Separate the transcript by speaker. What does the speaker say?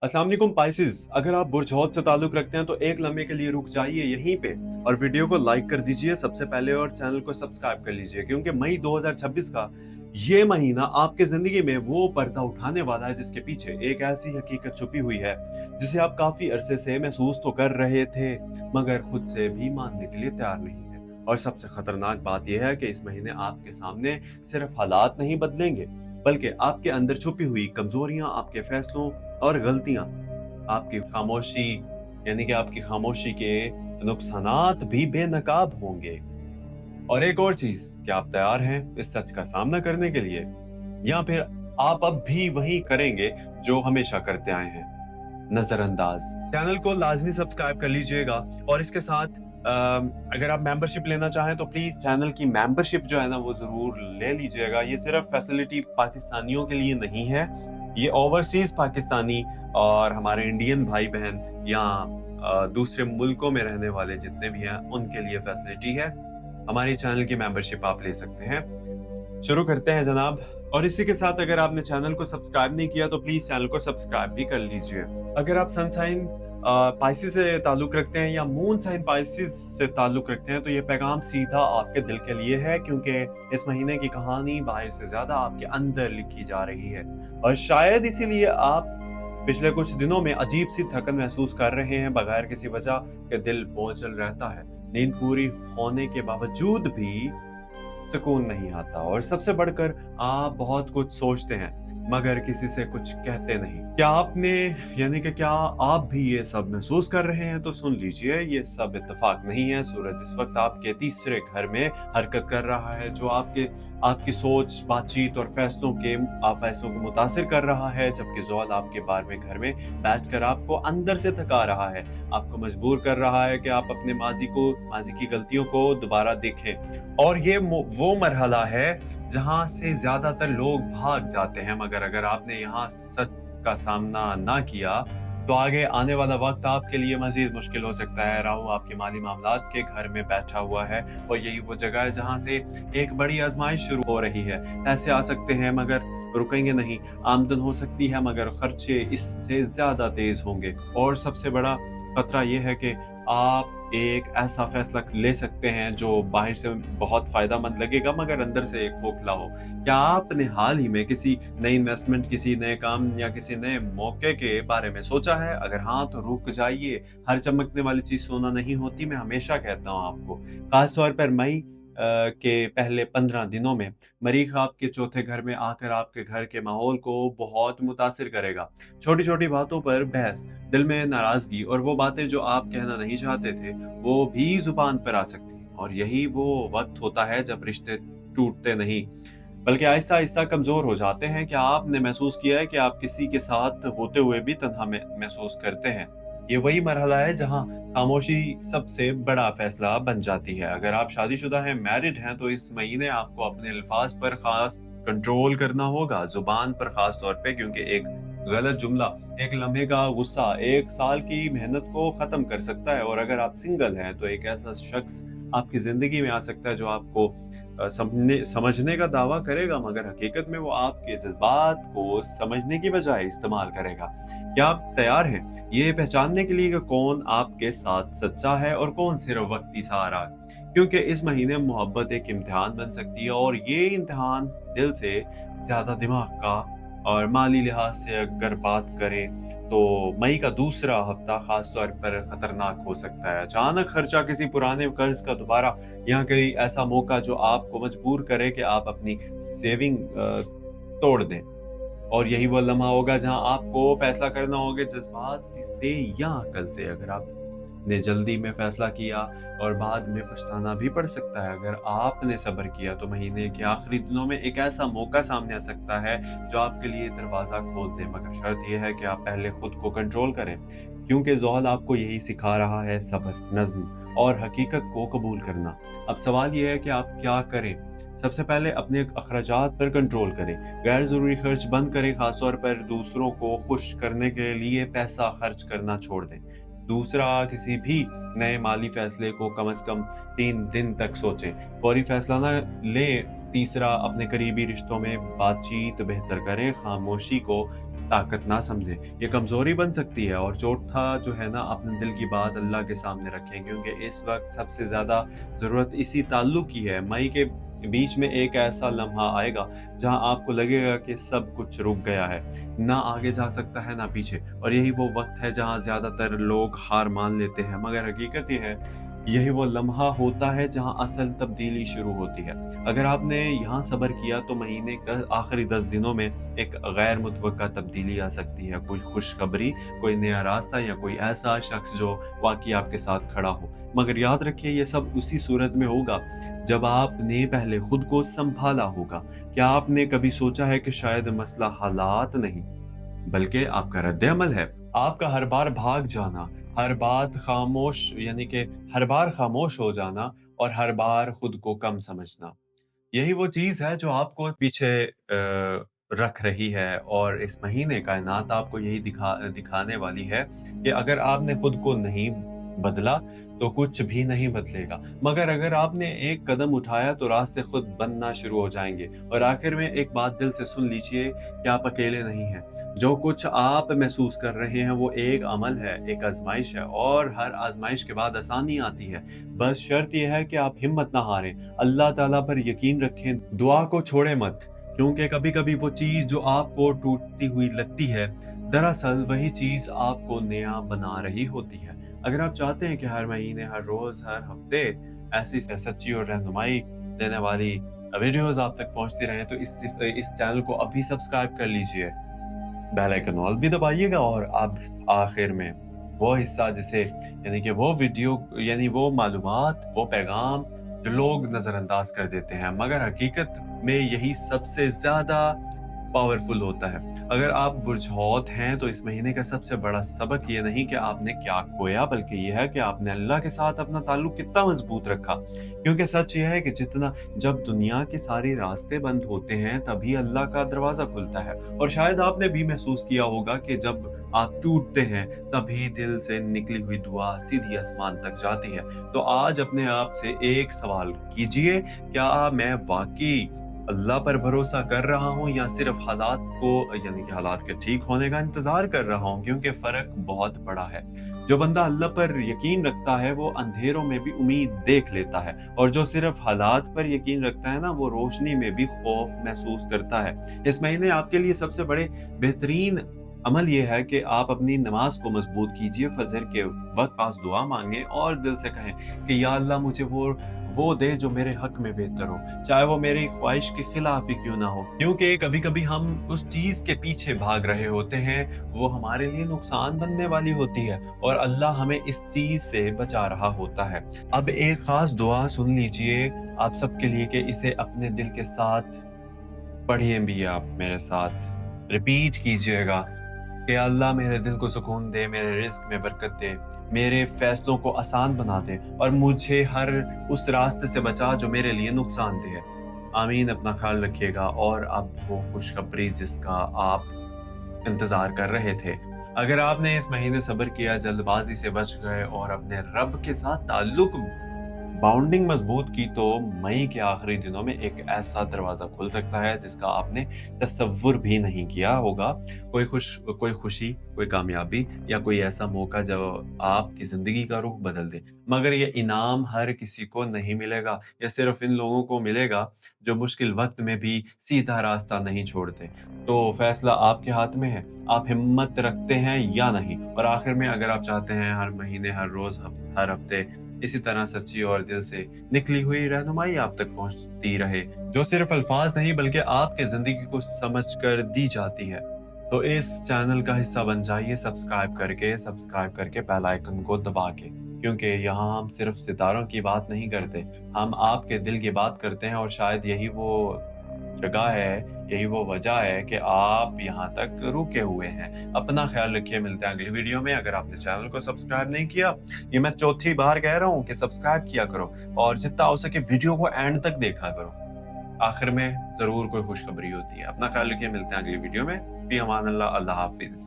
Speaker 1: अस्सलाम वालेकुम पाइसेस। अगर आप बुर्ज से ताल्लुक रखते हैं तो एक लम्हे के लिए रुक जाइए यहीं पे और वीडियो को लाइक कर दीजिए सबसे पहले और चैनल को सब्सक्राइब कर लीजिए, क्योंकि मई 2026 का ये महीना आपके जिंदगी में वो पर्दा उठाने वाला है जिसके पीछे एक ऐसी हकीकत छुपी हुई है जिसे आप काफी अरसे से महसूस तो कर रहे थे मगर खुद से भी मानने के लिए तैयार नहीं थे। और सबसे खतरनाक बात यह है कि इस महीने आपके सामने सिर्फ हालात नहीं बदलेंगे, बल्कि आपके अंदर छुपी हुई कमजोरियां, आपके फैसलों और गलतियां, आपकी खामोशी यानी कि आपकी खामोशी के नुकसानात भी बेनकाब होंगे। और एक और चीज, क्या आप तैयार हैं इस सच का सामना करने के लिए, या फिर आप अब भी वही करेंगे जो हमेशा करते आए हैं, नजरअंदाज। चैनल को लाजमी सब्सक्राइब कर लीजिएगा और इसके साथ अगर आप मेंबरशिप लेना चाहें तो प्लीज चैनल की मेंबरशिप जो है ना वो जरूर ले लीजिएगा। ये सिर्फ फैसिलिटी पाकिस्तानियों के लिए नहीं है, ये ओवरसीज पाकिस्तानी और हमारे इंडियन भाई बहन या दूसरे मुल्कों में रहने वाले जितने भी हैं उनके लिए फैसिलिटी है। हमारे चैनल की मेंबरशिप आप ले सकते हैं। शुरू करते हैं जनाब। और इसी के साथ अगर आपने चैनल को सब्सक्राइब नहीं किया तो प्लीज चैनल को सब्सक्राइब भी कर लीजिए। अगर आप सनसाइन पाइसेस से ताल्लुक रखते हैं या मून साइन पाइसेस से ताल्लुक रखते हैं तो ये पैगाम सीधा आपके दिल के लिए है, क्योंकि इस महीने की कहानी बाहर से ज्यादा आपके अंदर लिखी जा रही है। और शायद इसीलिए आप पिछले कुछ दिनों में अजीब सी थकन महसूस कर रहे हैं बगैर किसी वजह के। दिल बोझल रहता है, नींद पूरी होने के बावजूद भी सुकून नहीं आता, और सबसे बढ़कर आप बहुत कुछ सोचते हैं मगर किसी से कुछ कहते नहीं। क्या आपने यानी कि क्या आप भी ये सब महसूस कर रहे हैं? तो सुन लीजिए, ये सब इत्तेफाक नहीं है। सूरज इस वक्त आपके तीसरे घर में हरकत कर रहा है, जो आपकी सोच, बातचीत और फैसलों को मुतासिर कर रहा है, जबकि ज़ोल आपके 12वें घर में बैठकर आपको अंदर से थका रहा है, आपको मजबूर कर रहा है कि आप अपने माजी की गलतियों को दोबारा देखें। और ये वो मरहला है जहां से ज्यादातर लोग भाग जाते हैं, मगर अगर आपने यहाँ सच का सामना ना किया तो आगे आने वाला वक्त आपके लिए मजीद मुश्किल हो सकता है। राहु आपके माली मामलात के घर में बैठा हुआ है और यही वो जगह है जहां से एक बड़ी आजमाइश शुरू हो रही है। पैसे आ सकते हैं मगर रुकेंगे नहीं, आमदन हो सकती है मगर खर्चे इससे ज्यादा तेज होंगे। और सबसे बड़ा खतरा यह है कि आप एक ऐसा फैसला ले सकते हैं जो बाहर से बहुत फायदेमंद लगेगा मगर अंदर से एक खोखला हो। क्या आपने हाल ही में किसी नई इन्वेस्टमेंट, किसी नए काम या किसी नए मौके के बारे में सोचा है? अगर हाँ तो रुक जाइए, हर चमकने वाली चीज सोना नहीं होती, मैं हमेशा कहता हूँ आपको। खासतौर पर मई के पहले 15 दिनों में मरीख आपके चौथे घर में आकर आपके घर के माहौल को बहुत मुतासिर करेगा। छोटी छोटी बातों पर बहस, दिल में नाराजगी और वो बातें जो आप कहना नहीं चाहते थे वो भी जुबान पर आ सकती हैं। और यही वो वक्त होता है जब रिश्ते टूटते नहीं बल्कि आहिस्ता आहिस्ता कमजोर हो जाते हैं। क्या आपने महसूस किया है कि आप किसी के साथ होते हुए भी तन्हा महसूस करते हैं? ये वही मरहला है जहां खामोशी सबसे बड़ा फैसला बन जाती है। अगर आप शादीशुदा हैं, मैरिड हैं, तो इस महीने आपको अपने अल्फाज पर खास कंट्रोल करना होगा, जुबान पर खास तौर पे, क्योंकि एक गलत जुमला, एक लम्हे का गुस्सा, एक साल की मेहनत को खत्म कर सकता है। और अगर आप सिंगल हैं तो एक ऐसा शख्स आपकी जिंदगी में आ सकता है जो आपको समझने का दावा करेगा मगर हकीकत में वो आपके जज्बात को समझने की बजाय इस्तेमाल करेगा। क्या आप तैयार हैं ये पहचानने के लिए कि कौन आपके साथ सच्चा है और कौन सिर्फ वक्ती सहारा है? क्योंकि इस महीने मोहब्बत एक इम्तिहान बन सकती है, और ये इम्तिहान दिल से ज्यादा दिमाग का। और माली लिहाज से अगर बात करें तो मई का दूसरा हफ्ता खास तौर पर खतरनाक हो सकता है। अचानक खर्चा, किसी पुराने कर्ज का दोबारा, या कोई ऐसा मौका जो आपको मजबूर करे कि आप अपनी सेविंग तोड़ दें। और यही वो लम्हा होगा जहां आपको फैसला करना होगा जज्बात से या अकल से। अगर आपने जल्दी में फैसला किया और बाद में पछताना भी पड़ सकता है। अगर आपने सब्र किया तो महीने के आखिरी दिनों में एक ऐसा मौका सामने आ सकता है जो आपके लिए दरवाजा खोल दे, मगर शर्त यह है कि आप पहले खुद को कंट्रोल करें, क्योंकि ज़ोहल आपको यही सिखा रहा है, सब्र, नज्म और हकीकत को कबूल करना। अब सवाल यह है कि आप क्या करें। सबसे पहले अपने अखराजात पर कंट्रोल करें, गैर जरूरी खर्च बंद करें, खासतौर पर दूसरों को खुश करने के लिए पैसा खर्च करना छोड़ दें। दूसरा, किसी भी नए माली फैसले को कम से कम 3 दिन तक सोचें, फौरी फैसला ना लें। तीसरा, अपने करीबी रिश्तों में बातचीत बेहतर करें, खामोशी को ताकत ना समझें, ये कमज़ोरी बन सकती है। और चौथा जो है ना, अपने दिल की बात अल्लाह के सामने रखें, क्योंकि इस वक़्त सबसे ज़्यादा ज़रूरत इसी ताल्लुक़ की है। मई के बीच में एक ऐसा लम्हा आएगा जहाँ आपको लगेगा कि सब कुछ रुक गया है, ना आगे जा सकता है ना पीछे, और यही वो वक़्त है जहाँ ज़्यादातर लोग हार मान लेते हैं। मगर हकीकत ये है, यही वो लम्हा होता है जहाँ असल तब्दीली शुरू होती है। अगर आपने यहाँ सब्र किया तो महीने का आखिरी 10 दिनों में एक गैर मुतवक्का तब्दीली आ सकती है। कोई खुशखबरी, कोई नया रास्ता, या कोई ऐसा शख्स जो वाक़ई आपके साथ खड़ा हो। मगर याद रखिए, ये सब उसी सूरत में होगा जब आपने पहले खुद को सँभाला होगा। क्या आपने कभी सोचा है कि शायद मसला हालात नहीं, बल्कि आपका रद्द-ए-अमल है? आपका हर बार भाग जाना, हर बात खामोश यानी कि हर बार खामोश हो जाना, और हर बार खुद को कम समझना, यही वो चीज़ है जो आपको पीछे रख रही है। और इस महीने कायनात आपको यही दिखाने वाली है कि अगर आपने खुद को नहीं बदला, तो कुछ भी नहीं बदलेगा। मगर अगर आपने एक कदम उठाया, तो रास्ते खुद बनना शुरू हो जाएँगे। और आखिर में एक बात दिल से सुन लीजिए कि आप अकेले नहीं हैं। जो कुछ आप महसूस कर रहे हैं, वो एक अमल है, एक आज़माइश है, और हर आज़माइश के बाद आसानी आती है। बस शर्त ये है कि आप हिम्मत ना हारें, अल्लाह ताला पर यकीन रखें, दुआ को छोड़ें मत, क्योंकि कभी-कभी वो चीज़ जो आपको टूटती हुई लगती है, दरअसल वही चीज़ आपको नया बना रही होती है। अगर आप चाहते हैं कि हर महीने, हर रोज़, हर हफ्ते ऐसी सच्ची और रहनुमाई देने वाली वीडियोज़ आप तक पहुँचती रहें, तो इस चैनल को अभी सब्सक्राइब कर लीजिए। बेल आइकन ऑल भी दबाइएगा। और अब आखिर में वो हिस्सा जिसे यानी कि वो वीडियो, यानी वो मालूमात, वो पैगाम जो लोग नज़रअंदाज कर देते हैं, मगर हकीकत में यही सबसे ज़्यादा पावरफुल होता है। अगर आप बुर्जहौत हैं, तो इस महीने का सबसे बड़ा सबक ये नहीं कि आपने क्या खोया, बल्कि ये है कि आपने अल्लाह के साथ अपना ताल्लुक कितना मजबूत रखा। क्योंकि सच ये है कि जब दुनिया के सारे रास्ते बंद होते हैं, तभी अल्लाह का दरवाजा खुलता है। और शायद आपने भी महसूस किया होगा कि जब आप टूटते हैं, तभी दिल से निकली हुई दुआ सीधी आसमान तक जाती है। तो आज अपने आप से एक सवाल कीजिए, क्या मैं वाकई अल्लाह पर भरोसा कर रहा हूँ, या सिर्फ हालात को, यानी कि हालात के ठीक होने का इंतजार कर रहा हूँ? क्योंकि फर्क बहुत बड़ा है। जो बंदा अल्लाह पर यकीन रखता है, वो अंधेरों में भी उम्मीद देख लेता है, और जो सिर्फ हालात पर यकीन रखता है ना, वो रोशनी में भी खौफ महसूस करता है। इस महीने आपके लिए सबसे बड़े बेहतरीन अमल ये है कि आप अपनी नमाज को मजबूत कीजिए। फजर के वक्त पास दुआ मांगे और दिल से कहें कि या अल्लाह, मुझे वो दे जो मेरे हक में बेहतर हो, चाहे वो मेरी ख्वाहिश के खिलाफ ही क्यों ना हो। क्योंकि कभी कभी हम उस चीज के पीछे भाग रहे होते हैं, वो हमारे लिए नुकसान बनने वाली होती है, और अल्लाह हमें इस चीज से बचा रहा होता है। अब एक खास दुआ सुन लीजिए आप सबके लिए, कि इसे अपने दिल के साथ पढ़िए भी आप मेरे साथ, रिपीट कीजिएगा कि अल्लाह मेरे दिल को सुकून दे, मेरे रिज़्क में बरकत दे, मेरे फैसलों को आसान बना दे, और मुझे हर उस रास्ते से बचा जो मेरे लिए नुकसानदेह है। आमीन। अपना ख्याल रखिएगा। और अब वो खुशखबरी जिसका आप इंतज़ार कर रहे थे। अगर आपने इस महीने सब्र किया, जल्दबाजी से बच गए, और अपने रब के साथ ताल्लुक बाउंडिंग मजबूत की, तो मई के आखिरी दिनों में एक ऐसा दरवाजा खुल सकता है जिसका आपने तसव्वुर भी नहीं किया होगा। कोई खुशी, कोई कामयाबी, या कोई ऐसा मौका जो आपकी जिंदगी का रुख बदल दे। मगर ये इनाम हर किसी को नहीं मिलेगा, ये सिर्फ इन लोगों को मिलेगा जो मुश्किल वक्त में भी सीधा रास्ता नहीं छोड़ते। तो फैसला आपके हाथ में है, आप हिम्मत रखते हैं या नहीं। और आखिर में, अगर आप चाहते हैं हर महीने, हर रोज, हर हफ्ते इसी तरह सच्ची और दिल से निकली हुई रहनुमाई आप तक पहुंचती रहे, जो सिर्फ अल्फाज नहीं बल्कि आपके जिंदगी को समझ कर दी जाती है, तो इस चैनल का हिस्सा बन जाइए, सब्सक्राइब करके बेल आइकन को दबा के। क्योंकि यहाँ हम सिर्फ सितारों की बात नहीं करते, हम आपके दिल की बात करते हैं। और शायद यही वो जगह है, यही वो वजह है कि आप यहाँ तक रुके हुए हैं। अपना ख्याल रखिए, मिलते हैं अगली वीडियो में। अगर आपने चैनल को सब्सक्राइब नहीं किया, ये मैं चौथी बार कह रहा हूँ कि सब्सक्राइब किया करो, और जितना हो सके वीडियो को एंड तक देखा करो। आखिर में जरूर कोई खुशखबरी होती है। अपना ख्याल रखिए, मिलते हैं अगली वीडियो में। फी अमान अल्लाह, अल्लाह हाफिज।